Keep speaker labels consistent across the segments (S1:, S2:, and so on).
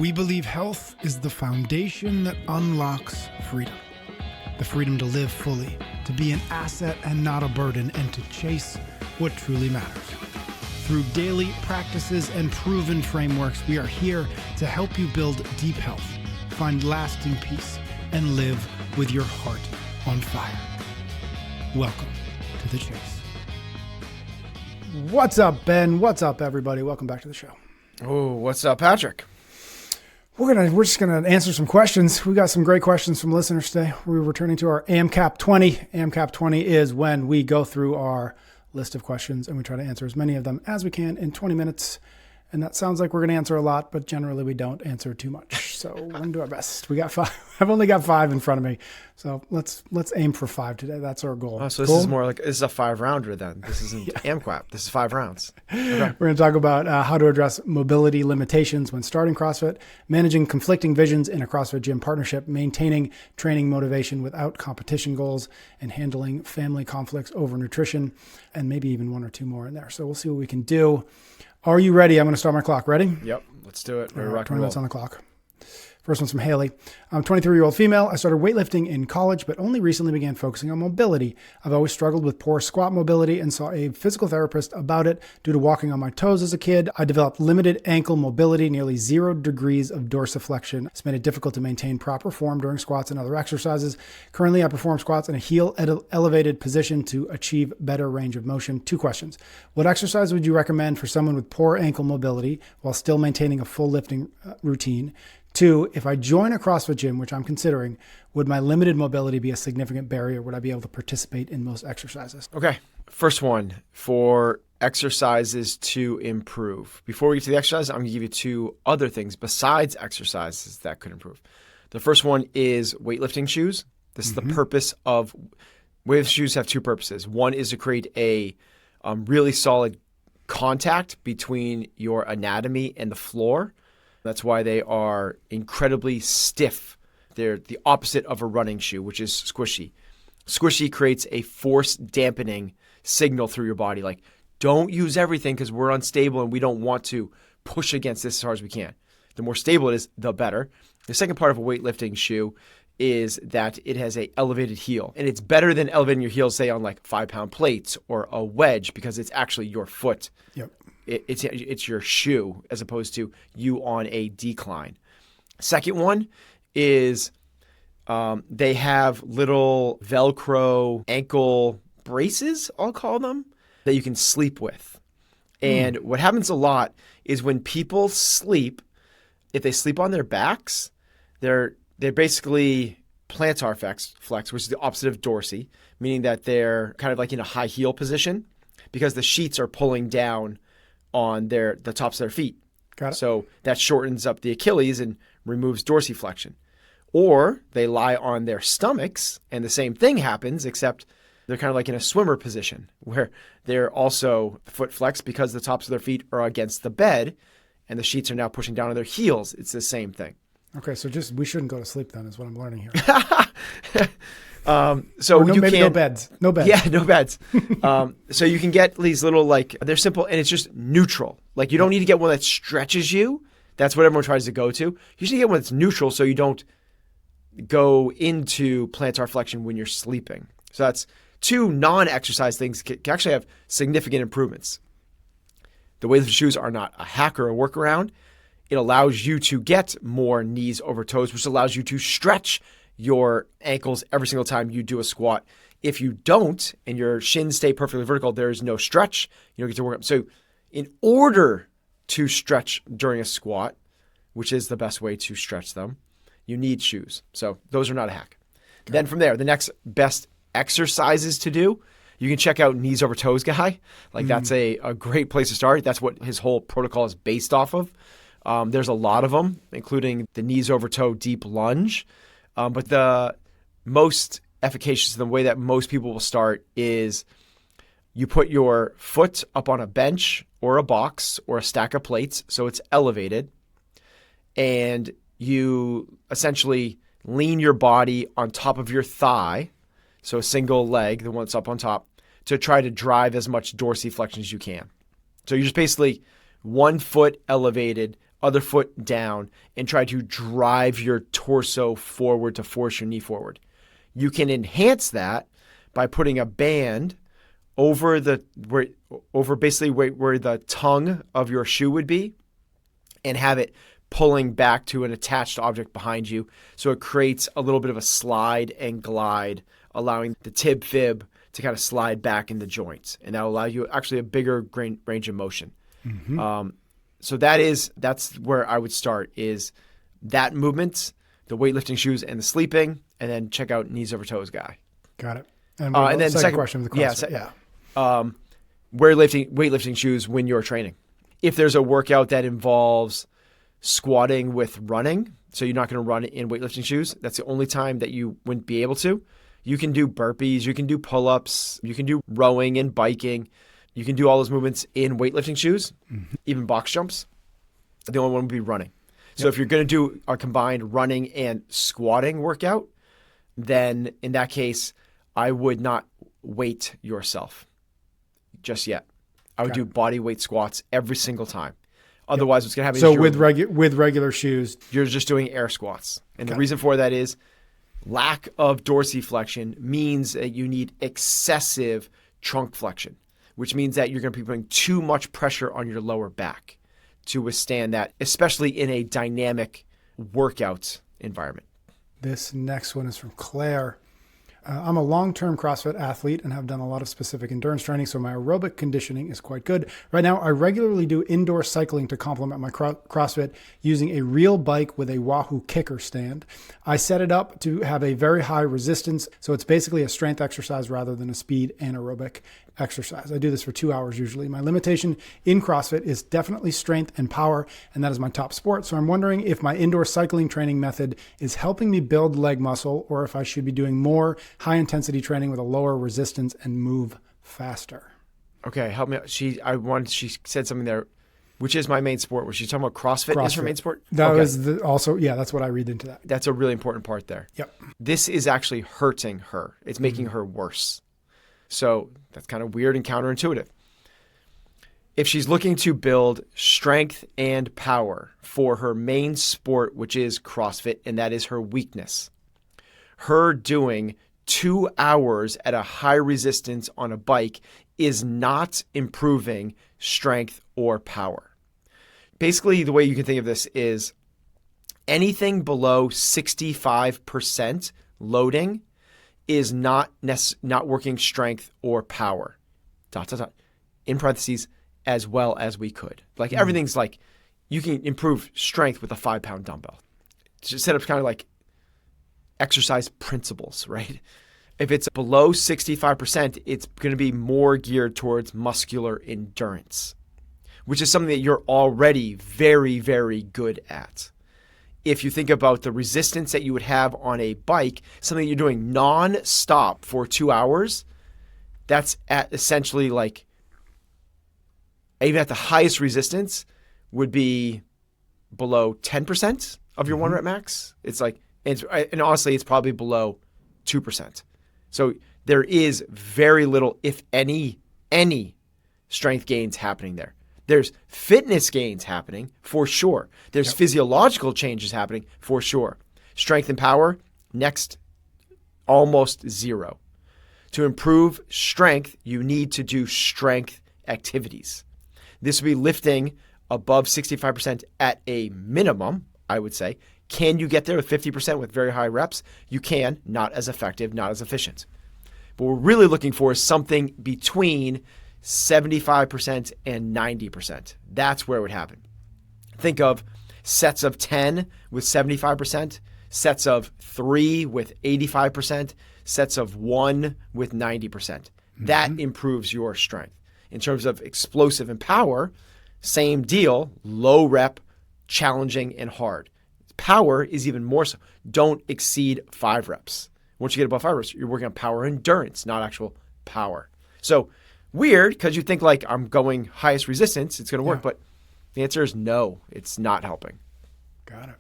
S1: We believe health is the foundation that unlocks freedom. The freedom to live fully, to be an asset and not a burden, and to chase what truly matters. Through daily practices and proven frameworks, we are here to help you build deep health, find lasting peace, and live with your heart on fire. Welcome to the chase. What's up, Ben? What's up, everybody? Welcome back to the show.
S2: Oh, what's up, Patrick?
S1: We're just gonna answer some questions. We got some great questions from listeners today. We're returning to our AMCAP 20. AMCAP 20 is when we go through our list of questions and we try to answer as many of them as we can in 20 minutes. And that sounds like we're gonna answer a lot, but generally we don't answer too much. So we're gonna do our best. We got 5. I've only got 5 in front of me, so let's aim for 5 today. That's our goal.
S2: Oh, so
S1: cool?
S2: This is more like, this is a 5-rounder then. This isn't AMCAP. This is 5 rounds. Okay.
S1: We're going to talk about how to address mobility limitations when starting CrossFit, managing conflicting visions in a CrossFit gym partnership, maintaining training motivation without competition goals, and handling family conflicts over nutrition, and maybe even 1 or 2 more in there. So we'll see what we can do. Are you ready? I'm going to start my clock. Ready?
S2: Yep. Let's do it.
S1: 20 minutes on the clock. First one's from Haley. I'm a 23-year-old female. I started weightlifting in college, but only recently began focusing on mobility. I've always struggled with poor squat mobility and saw a physical therapist about it due to walking on my toes as a kid. I developed limited ankle mobility, nearly 0 degrees of dorsiflexion. It's made it difficult to maintain proper form during squats and other exercises. Currently, I perform squats in a heel elevated position to achieve better range of motion. 2 questions. What exercise would you recommend for someone with poor ankle mobility while still maintaining a full lifting routine? 2, if I join a CrossFit gym, which I'm considering, would my limited mobility be a significant barrier? Would I be able to participate in most exercises?
S2: Okay. First one, for exercises to improve. Before we get to the exercise, I'm going to give you 2 other things besides exercises that could improve. The first one is weightlifting shoes. This is the purpose of weightlifting shoes. Have 2 purposes. One is to create a really solid contact between your anatomy and the floor. That's why they are incredibly stiff. They're the opposite of a running shoe, which is squishy. Squishy creates a force dampening signal through your body. Like, don't use everything because we're unstable and we don't want to push against this as hard as we can. The more stable it is, the better. The second part of a weightlifting shoe is that it has a elevated heel. And it's better than elevating your heel, say, on like 5-pound plates or a wedge, because it's actually your foot.
S1: Yep.
S2: It's your shoe as opposed to you on a decline. Second one is they have little Velcro ankle braces, I'll call them, that you can sleep with. And what happens a lot is when people sleep, if they sleep on their backs, they're basically plantar flex, which is the opposite of dorsy, meaning that they're kind of like in a high heel position because the sheets are pulling down on the tops of their feet.
S1: Got it.
S2: So that shortens up the Achilles and removes dorsiflexion. Or they lie on their stomachs and the same thing happens, except they're kind of like in a swimmer position where they're also foot flexed because the tops of their feet are against the bed and the sheets are now pushing down on their heels. It's the same thing.
S1: Okay, so we shouldn't go to sleep then is what I'm learning here. No beds.
S2: Yeah, no beds. So you can get these little, like, they're simple and it's just neutral. Like, you don't need to get one that stretches you. That's what everyone tries to go to. You just need to get one that's neutral so you don't go into plantar flexion when you're sleeping. So that's 2 non-exercise things can actually have significant improvements. The weightlifting shoes are not a hack or a workaround. It allows you to get more knees over toes, which allows you to stretch your ankles every single time you do a squat. If you don't, and your shins stay perfectly vertical, there's no stretch. You don't get to work up. So in order to stretch during a squat, which is the best way to stretch them, you need shoes. So those are not a hack. Okay. Then from there, the next best exercises to do, you can check out Knees Over Toes Guy. Like that's a great place to start. That's what his whole protocol is based off of. There's a lot of them, including the knees over toe deep lunge. But the most efficacious, the way that most people will start is you put your foot up on a bench or a box or a stack of plates so it's elevated, and you essentially lean your body on top of your thigh, so a single leg, the one that's up on top, to try to drive as much dorsiflexion as you can. So you're just basically 1 foot elevated other foot down, and try to drive your torso forward to force your knee forward. You can enhance that by putting a band over basically where the tongue of your shoe would be, and have it pulling back to an attached object behind you. So it creates a little bit of a slide and glide, allowing the tib fib to kind of slide back in the joints. And that'll allow you actually a bigger range of motion. Mm-hmm. So that's where I would start, is that movement, the weightlifting shoes and the sleeping, and then check out knees over toes guy.
S1: Got it. And
S2: then
S1: second question with the CrossFit.
S2: Wear weightlifting shoes when you're training. If there's a workout that involves squatting with running, so you're not going to run in weightlifting shoes, that's the only time that you wouldn't be able to. You can do burpees, you can do pull-ups, you can do rowing and biking. You can do all those movements in weightlifting shoes, even box jumps. The only one would be running. So if you're going to do a combined running and squatting workout, then in that case, I would not weight yourself just yet. I would do body weight squats every single time. Otherwise, what's going to happen is
S1: with regular shoes,
S2: you're just doing air squats. And the reason for that is lack of dorsiflexion means that you need excessive trunk flexion, which means that you're going to be putting too much pressure on your lower back to withstand that, especially in a dynamic workout environment.
S1: This next one is from Claire. I'm a long-term CrossFit athlete and have done a lot of specific endurance training, so my aerobic conditioning is quite good. Right now, I regularly do indoor cycling to complement my CrossFit using a real bike with a Wahoo kicker stand. I set it up to have a very high resistance, so it's basically a strength exercise rather than a speed anaerobic exercise. I do this for 2 hours usually. My limitation in CrossFit is definitely strength and power, and that is my top sport. So I'm wondering if my indoor cycling training method is helping me build leg muscle, or if I should be doing more high intensity training with a lower resistance and move faster.
S2: Okay, help me out. She said something there, which is my main sport. Was she talking about CrossFit is her main sport?
S1: That was that's what I read into that.
S2: That's a really important part there.
S1: Yep.
S2: This is actually hurting her. It's making her worse. So that's kind of weird and counterintuitive. If she's looking to build strength and power for her main sport, which is CrossFit, and that is her weakness, her doing 2 hours at a high resistance on a bike is not improving strength or power. Basically, the way you can think of this is anything below 65% loading is not working strength or power, ... in parentheses, as well as we could. Like everything's like, you can improve strength with a 5-pound dumbbell. Just set up kind of like exercise principles, right? If it's below 65%, it's going to be more geared towards muscular endurance, which is something that you're already very, very good at. If you think about the resistance that you would have on a bike, something you're doing non-stop for 2 hours, that's at essentially like, even at the highest resistance, would be below 10% of your 1 rep max. It's like, and honestly, it's probably below 2%. So there is very little, if any strength gains happening there. There's fitness gains happening for sure. There's physiological changes happening for sure. Strength and power, next, almost zero. To improve strength, you need to do strength activities. This would be lifting above 65% at a minimum, I would say. Can you get there with 50% with very high reps? You can, not as effective, not as efficient. But what we're really looking for is something between 75% and 90%. That's where it would happen. Think of sets of 10 with 75%, sets of 3 with 85%, sets of 1 with 90%. That improves your strength. In terms of explosive and power, same deal, low rep, challenging and hard. Power is even more so. Don't exceed 5 reps. Once you get above 5 reps, you're working on power endurance, not actual power. So weird, because you think like, I'm going highest resistance, it's going to work, but the answer is no, it's not helping.
S1: Got it.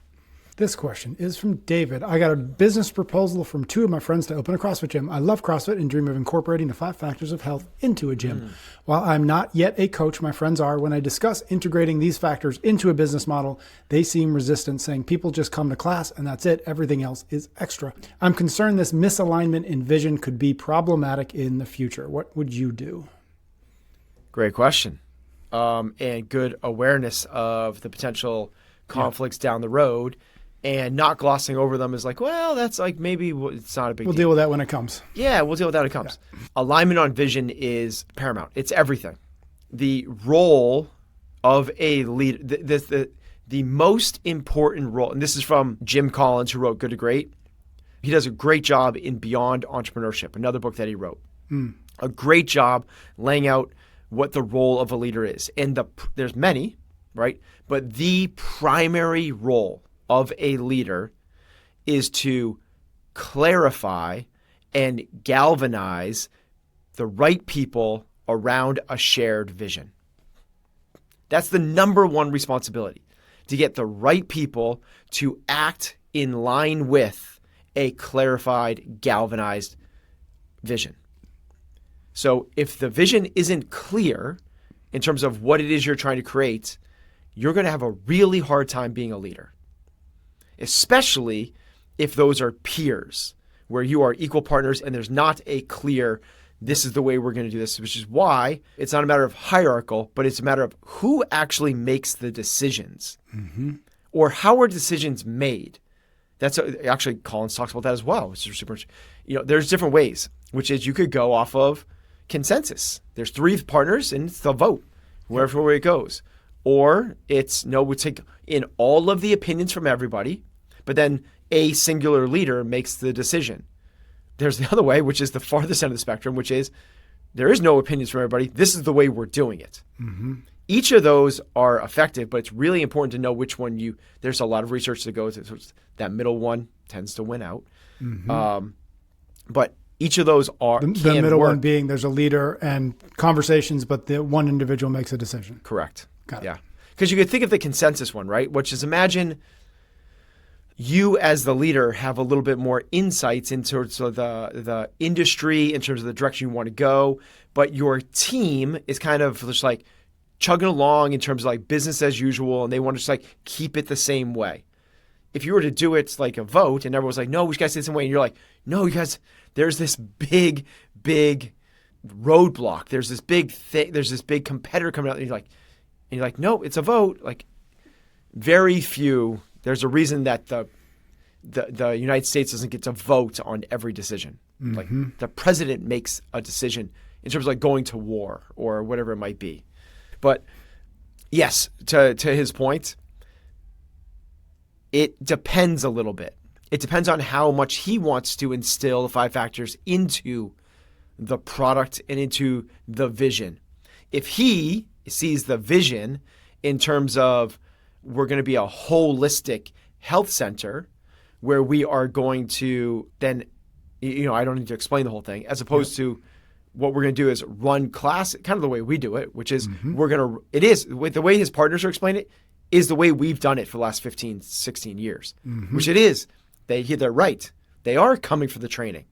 S1: This question is from David. I got a business proposal from 2 of my friends to open a CrossFit gym. I love CrossFit and dream of incorporating the 5 factors of health into a gym. While I'm not yet a coach, my friends are. When I discuss integrating these factors into a business model, they seem resistant, saying people just come to class and that's it. Everything else is extra. I'm concerned this misalignment in vision could be problematic in the future. What would you do?
S2: Great question. And good awareness of the potential conflicts down the road. And not glossing over them is like, well, that's like maybe it's not a big deal.
S1: We'll deal with that when it comes.
S2: Yeah, we'll deal with that when it comes. Yeah. Alignment on vision is paramount. It's everything. The role of a leader, the most important role, and this is from Jim Collins, who wrote Good to Great. He does a great job in Beyond Entrepreneurship, another book that he wrote. A great job laying out what the role of a leader is. And there's many, right? But the primary role of a leader is to clarify and galvanize the right people around a shared vision. That's the number one responsibility, to get the right people to act in line with a clarified, galvanized vision. So if the vision isn't clear in terms of what it is you're trying to create, you're going to have a really hard time being a leader. Especially if those are peers, where you are equal partners and there's not a clear, this is the way we're going to do this, which is why it's not a matter of hierarchical, but it's a matter of who actually makes the decisions or how are decisions made. That's actually Collins talks about that as well, which is super, there's different ways, which is you could go off of consensus. There's 3 partners and it's the vote, wherever way it goes. Or it's, no, we take in all of the opinions from everybody, but then a singular leader makes the decision. There's the other way, which is the farthest end of the spectrum, which is there is no opinions from everybody. This is the way we're doing it. Each of those are effective, but it's really important to know which one there's a lot of research to go to. So that middle one tends to win out. But each of those are
S1: the middle one being there's a leader and conversations, but the one individual makes a decision.
S2: Correct.
S1: Got it.
S2: Yeah. Because you could think of the consensus one, right? Which is, imagine you as the leader have a little bit more insights into the industry, in terms of the direction you want to go, but your team is kind of just like chugging along in terms of like business as usual, and they want to just like keep it the same way. If you were to do it like a vote and everyone's like, no, we got to stay the same way, and you're like, no, you guys, there's this big roadblock. There's this big thing. There's this big competitor coming out, and you're like, no, it's a vote. Like, very few. There's a reason that the United States doesn't get to vote on every decision. Like, the president makes a decision in terms of like going to war or whatever it might be. But yes, to his point, it depends a little bit. It depends on how much he wants to instill the 5 factors into the product and into the vision. If he sees the vision in terms of we're going to be a holistic health center where we are going to then, I don't need to explain the whole thing, as opposed to what we're going to do is run class, kind of the way we do it, which is the way his partners are explaining it is the way we've done it for the last 15, 16 years, which it is. They're right. They are coming for the training.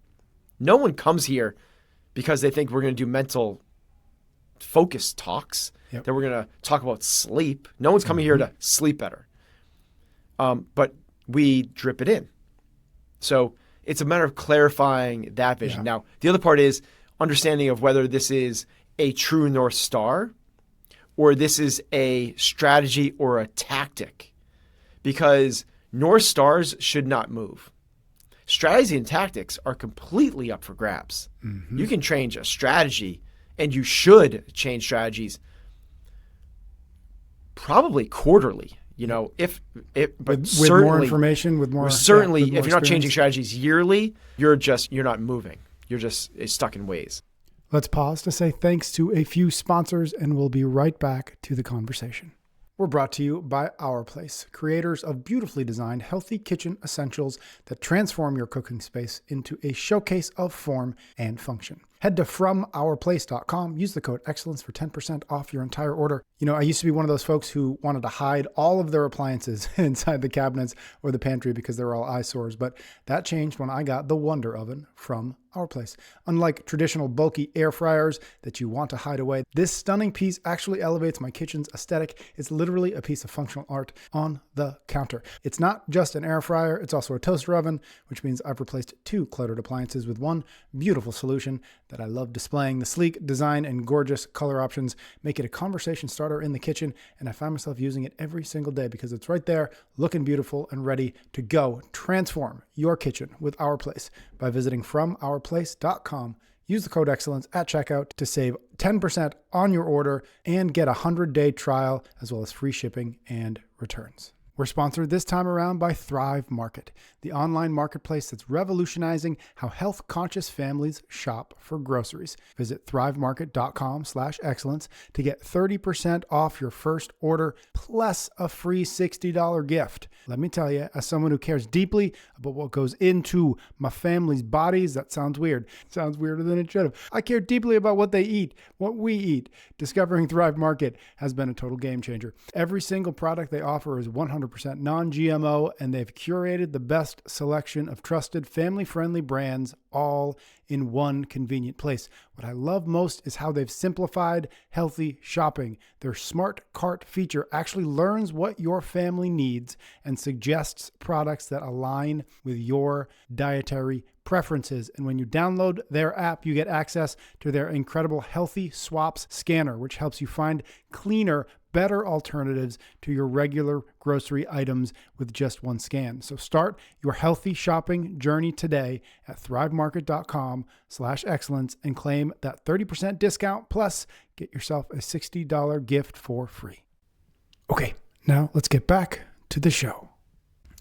S2: No one comes here because they think we're going to do mental focus talks, that we're going to talk about sleep. No one's coming here to sleep better. But we drip it in. So it's a matter of clarifying that vision. Now, the other part is understanding of whether this is a true North Star or this is a strategy or a tactic, because North Stars should not move. Strategy and tactics are completely up for grabs. You can change a strategy, and you should change strategies probably quarterly. But
S1: with more information, with more
S2: if you're not changing strategies yearly, you're not moving. You're just stuck in ways.
S1: Let's pause to say thanks to a few sponsors, and we'll be right back to the conversation. We're brought to you by Our Place, creators of beautifully designed, healthy kitchen essentials that transform your cooking space into a showcase of form and function. Head to FromOurPlace.com. Use the code excellence for 10% off your entire order. You know, I used to be one of those folks who wanted to hide all of their appliances inside the cabinets or the pantry because they were all eyesores, but that changed when I got the Wonder Oven from Our Place. Unlike traditional bulky air fryers that you want to hide away, this stunning piece actually elevates my kitchen's aesthetic. It's literally a piece of functional art on the counter. It's not just an air fryer, it's also a toaster oven, which means I've replaced 2 cluttered appliances with one beautiful solution that I love displaying. The sleek design and gorgeous color options make it a conversation starter in the kitchen, and I find myself using it every single day because it's right there, looking beautiful and ready to go. Transform your kitchen with Our Place by visiting FromOurPlace.com. Use the code excellence at checkout to save 10% on your order and get a 100-day trial as well as free shipping and returns. We're sponsored this time around by Thrive Market, the online marketplace that's revolutionizing how health-conscious families shop for groceries. Visit thrivemarket.com/excellence to get 30% off your first order plus a free $60 gift. Let me tell you, as someone who cares deeply about what goes into my family's bodies, that sounds weird. It sounds weirder than it should have. I care deeply about what they eat, what we eat. Discovering Thrive Market has been a total game changer. Every single product they offer is 100% non-GMO, and they've curated the best selection of trusted family-friendly brands all in one convenient place. What I love most is how they've simplified healthy shopping. Their smart cart feature actually learns what your family needs and suggests products that align with your dietary preferences. And when you download their app, you get access to their incredible Healthy Swaps scanner, which helps you find cleaner, better alternatives to your regular grocery items with just one scan. So start your healthy shopping journey today at thrivemarket.com/excellence and claim that 30% discount plus get yourself a $60 gift for free. Okay, now let's get back to the show.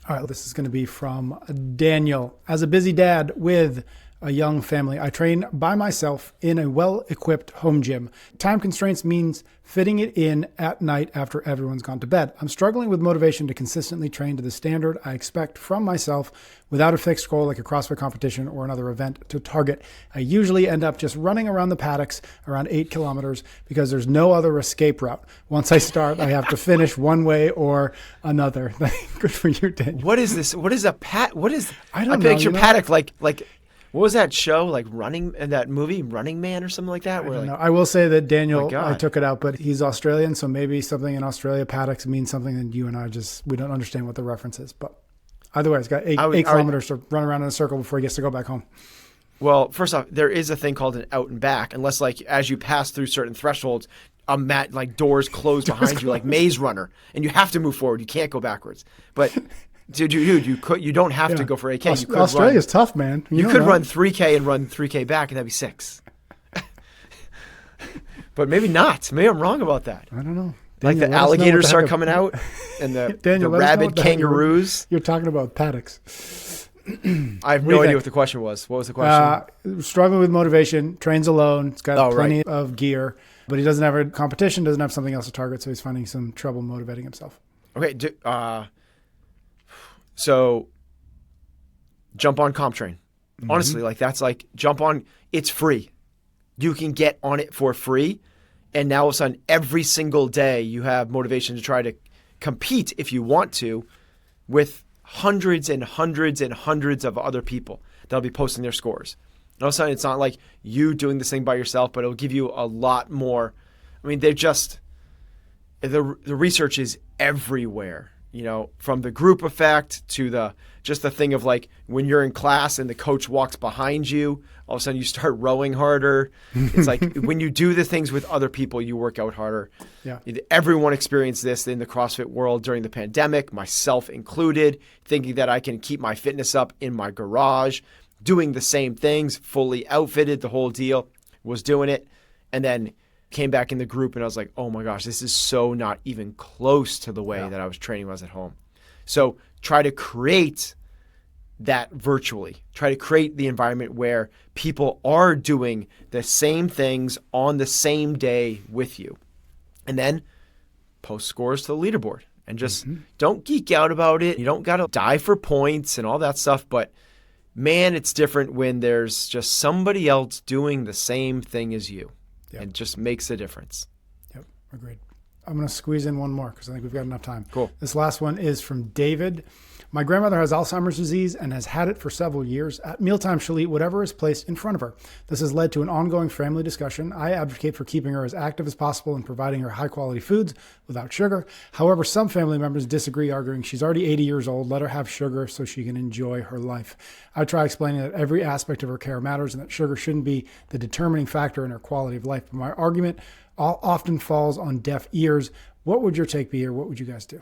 S1: All right, this is going to be from Daniel. As a busy dad with a young family, I train by myself in a well-equipped home gym. Time constraints means fitting it in at night after everyone's gone to bed. I'm struggling with motivation to consistently train to the standard I expect from myself without a fixed goal like a CrossFit competition or another event to target. I usually end up just running around the paddocks around 8 kilometers because there's no other escape route. Once I start, I have to finish one way or another. Good for you, Daniel.
S2: What is this? What is a What is?
S1: I don't
S2: know.
S1: I
S2: picture paddock like. What was that show, like Running, in that movie, Running Man or something like that?
S1: I will say that Daniel, I took it out, but he's Australian, so maybe something in Australia, paddocks means something that you and I we don't understand what the reference is. But either way, it's got 8 kilometers to run around in a circle before he gets to go back home.
S2: Well, first off, there is a thing called an out and back, unless like as you pass through certain thresholds, doors close behind you like Maze Runner, and you have to move forward. You can't go backwards. But Dude, you don't have to go for 8K.
S1: Australia's tough, man.
S2: You could run 3K and run 3K back, and that'd be 6. But maybe not. Maybe I'm wrong about that.
S1: I don't know.
S2: Like
S1: Daniel,
S2: the alligators start coming out, and the rabid kangaroos.
S1: You're talking about paddocks.
S2: I have no idea what the question was. What was the question?
S1: Struggling with motivation, trains alone. He's got plenty of gear, but he doesn't have a competition, doesn't have something else to target, so he's finding some trouble motivating himself.
S2: Okay, so jump on CompTrain. Mm-hmm. Honestly, jump on. It's free. You can get on it for free. And now all of a sudden, every single day you have motivation to try to compete if you want to with hundreds and hundreds and hundreds of other people that'll be posting their scores. And all of a sudden, it's not like you doing this thing by yourself, but it'll give you a lot more. I mean, the research is everywhere. You know, from the group effect to the thing of like when you're in class and the coach walks behind you, all of a sudden you start rowing harder. It's like when you do the things with other people, you work out harder.
S1: Yeah.
S2: Everyone experienced this in the CrossFit world during the pandemic, myself included, thinking that I can keep my fitness up in my garage, doing the same things, fully outfitted, the whole deal, was doing it. And then came back in the group and I was like, oh my gosh, this is so not even close to the way that I was training when I was at home. So try to create that virtually. Try to create the environment where people are doing the same things on the same day with you. And then post scores to the leaderboard and just don't geek out about it. You don't got to die for points and all that stuff, but man, it's different when there's just somebody else doing the same thing as you.
S1: Yep.
S2: It just makes a difference.
S1: Yep, agreed. I'm going to squeeze in one more because I think we've got enough time.
S2: Cool.
S1: This last one is from David. My grandmother has Alzheimer's disease and has had it for several years. At mealtime, she'll eat whatever is placed in front of her. This has led to an ongoing family discussion. I advocate for keeping her as active as possible and providing her high-quality foods without sugar. However, some family members disagree, arguing she's already 80 years old. Let her have sugar so she can enjoy her life. I try explaining that every aspect of her care matters and that sugar shouldn't be the determining factor in her quality of life. But my argument often falls on deaf ears. What would your take be, or what would you guys do?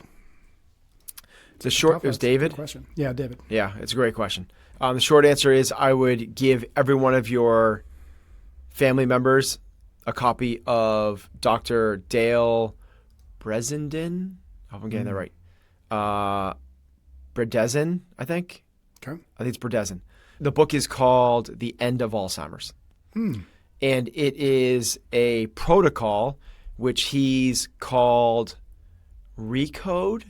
S2: The short, it was David?
S1: Question. Yeah, David.
S2: Yeah, it's a great question. The short answer is I would give every one of your family members a copy of Dr. Dale Brezenden. I hope I'm getting that right. Bredesen, I think.
S1: Okay.
S2: I think it's Bredesen. The book is called The End of Alzheimer's. And it is a protocol which he's called RECODE.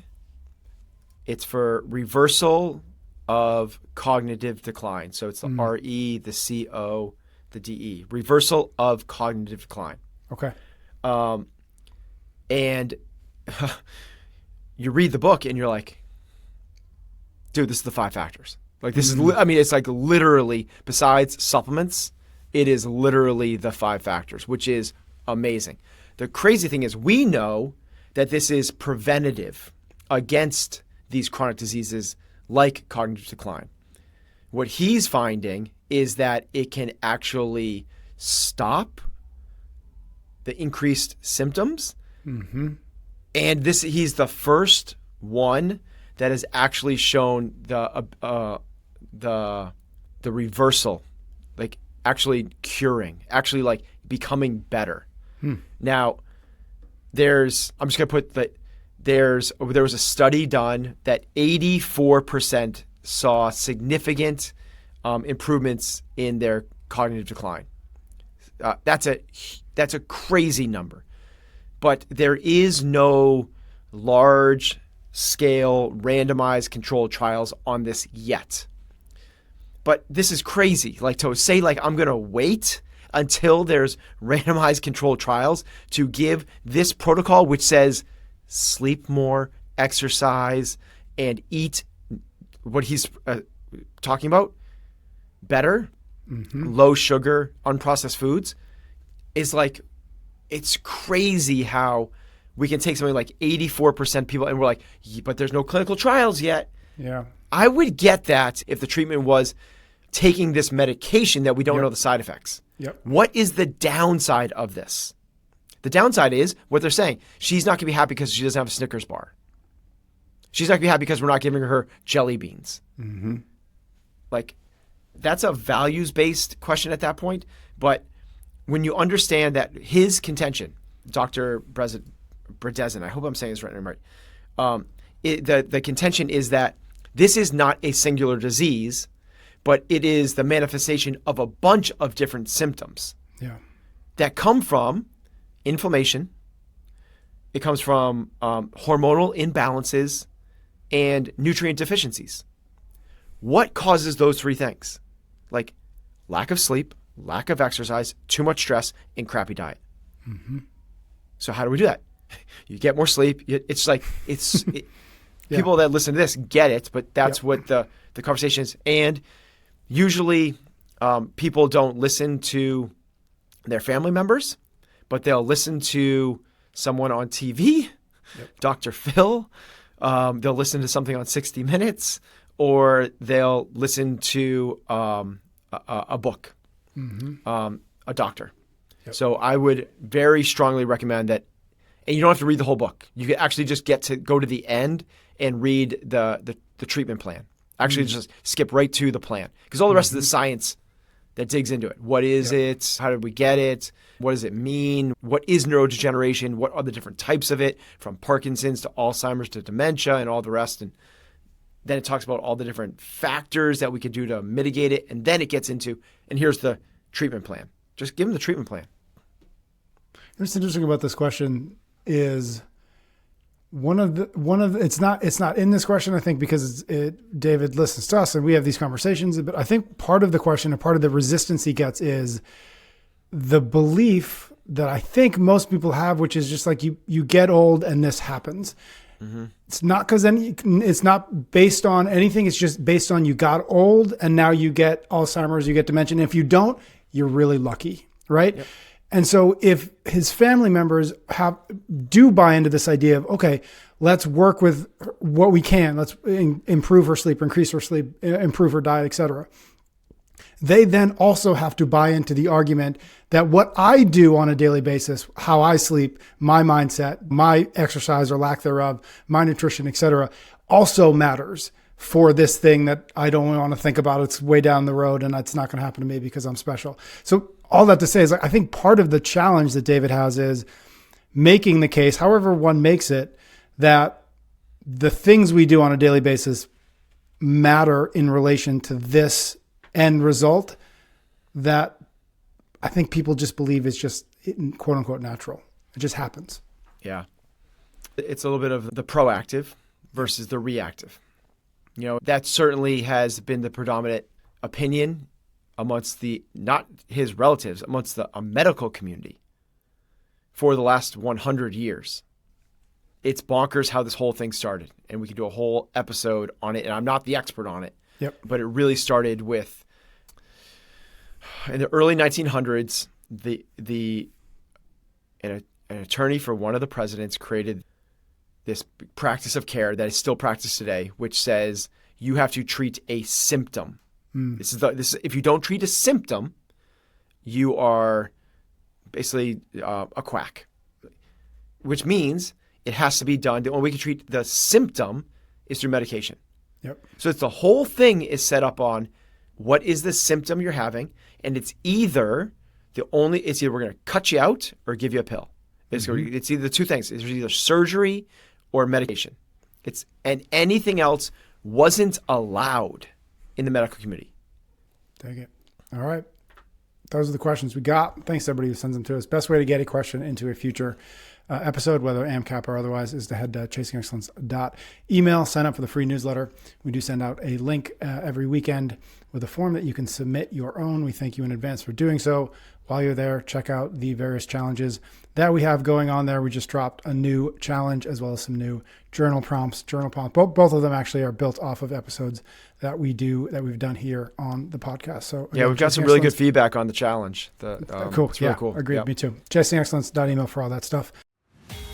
S2: It's for reversal of cognitive decline. So it's the R-E, the C-O, the D-E. Reversal of cognitive decline.
S1: Okay.
S2: And you read the book and you're like, dude, this is the 5 factors. Like this is, it's like literally, besides supplements, it is literally the 5 factors, which is amazing. The crazy thing is we know that this is preventative against these chronic diseases like cognitive decline. What he's finding is that it can actually stop the increased symptoms. And he's the first one that has actually shown the reversal, like actually curing, actually like becoming better. Now, I'm just going to put that there was a study done that 84% saw significant improvements in their cognitive decline. That's a crazy number, but there is no large scale randomized controlled trials on this yet. But this is crazy. Like to say like I'm going to wait until there's randomized controlled trials to give this protocol, which says sleep more, exercise, and eat what he's talking about better, low sugar, unprocessed foods, is like, it's crazy how we can take something like 84% people and we're like, but there's no clinical trials yet.
S1: Yeah.
S2: I would get that if the treatment was taking this medication that we don't know the side effects.
S1: Yep.
S2: What is the downside of this? The downside is what they're saying. She's not going to be happy because she doesn't have a Snickers bar. She's not going to be happy because we're not giving her jelly beans. Like, that's a values-based question at that point. But when you understand that his contention, Dr. Bredesen, I hope I'm saying this right. The contention is that this is not a singular disease, but it is the manifestation of a bunch of different symptoms that come from inflammation. It comes from hormonal imbalances and nutrient deficiencies. What causes those 3 things? Like lack of sleep, lack of exercise, too much stress, and crappy diet. So how do we do that? You get more sleep. People that listen to this get it, but that's what the conversation is. And usually people don't listen to their family members, but they'll listen to someone on TV, Dr. Phil. They'll listen to something on 60 Minutes, or they'll listen to a book, a doctor. So I would very strongly recommend that. And you don't have to read the whole book. You can actually just get to go to the end and read the treatment plan. Actually, just skip right to the plan, because all the rest of the science that digs into it. What is it? How did we get it? What does it mean? What is neurodegeneration? What are the different types of it, from Parkinson's to Alzheimer's to dementia and all the rest? And then it talks about all the different factors that we could do to mitigate it. And then it gets into, and here's the treatment plan. Just give them the treatment plan.
S1: What's interesting about this question is it's not in this question, I think, because David listens to us and we have these conversations, but I think part of the question and part of the resistance he gets is the belief that I think most people have, which is just like you get old and this happens. Mm-hmm. It's not based on anything. It's just based on you got old and now you get Alzheimer's, you get dementia. And if you don't, you're really lucky, right? Yep. And so if his family members do buy into this idea of, okay, let's work with what we can, let's improve her sleep, increase her sleep, improve her diet, etc. They then also have to buy into the argument that what I do on a daily basis, how I sleep, my mindset, my exercise or lack thereof, my nutrition, etc., also matters for this thing that I don't want to think about. It's way down the road and it's not going to happen to me because I'm special. So all that to say is, I think part of the challenge that David has is making the case, however one makes it, that the things we do on a daily basis matter in relation to this end result that I think people just believe is just quote unquote natural. It just happens.
S2: Yeah. It's a little bit of the proactive versus the reactive. That certainly has been the predominant opinion amongst not his relatives, amongst the medical community for the last 100 years. It's bonkers how this whole thing started, and we could do a whole episode on it, and I'm not the expert on it.
S1: Yep. But
S2: it really started with, in the early 1900s, an attorney for one of the presidents created this practice of care that is still practiced today, which says you have to treat a symptom. This is if you don't treat a symptom, you are basically a quack, which means it has to be done. The only way we can treat the symptom is through medication.
S1: Yep. So
S2: it's the whole thing is set up on what is the symptom you're having, and it's either we're going to cut you out or give you a pill. It's either the two things. It's either surgery or medication. And anything else wasn't allowed in the medical community.
S1: Take it. All right. Those are the questions we got. Thanks to everybody who sends them to us. Best way to get a question into a future episode, whether AMCAP or otherwise, is to head to chasingexcellence.email, sign up for the free newsletter. We do send out a link every weekend with a form that you can submit your own. We thank you in advance for doing so. While you're there, check out the various challenges that we have going on there. We just dropped a new challenge as well as some new journal prompts. Both of them actually are built off of episodes that we've done here on the podcast. So
S2: again, we've got some really good feedback on the challenge.
S1: Cool.
S2: It's really cool.
S1: Agreed. Yep. Me too. chasingexcellence.email for all that stuff.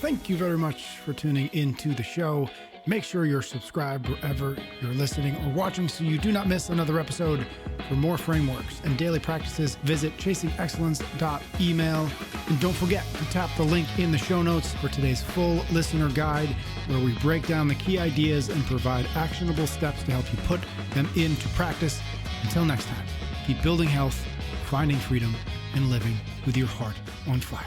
S1: Thank you very much for tuning into the show. Make sure you're subscribed wherever you're listening or watching so you do not miss another episode. For more frameworks and daily practices, visit chasingexcellence.email. And don't forget to tap the link in the show notes for today's full listener guide, where we break down the key ideas and provide actionable steps to help you put them into practice. Until next time, keep building health, finding freedom, and living with your heart on fire.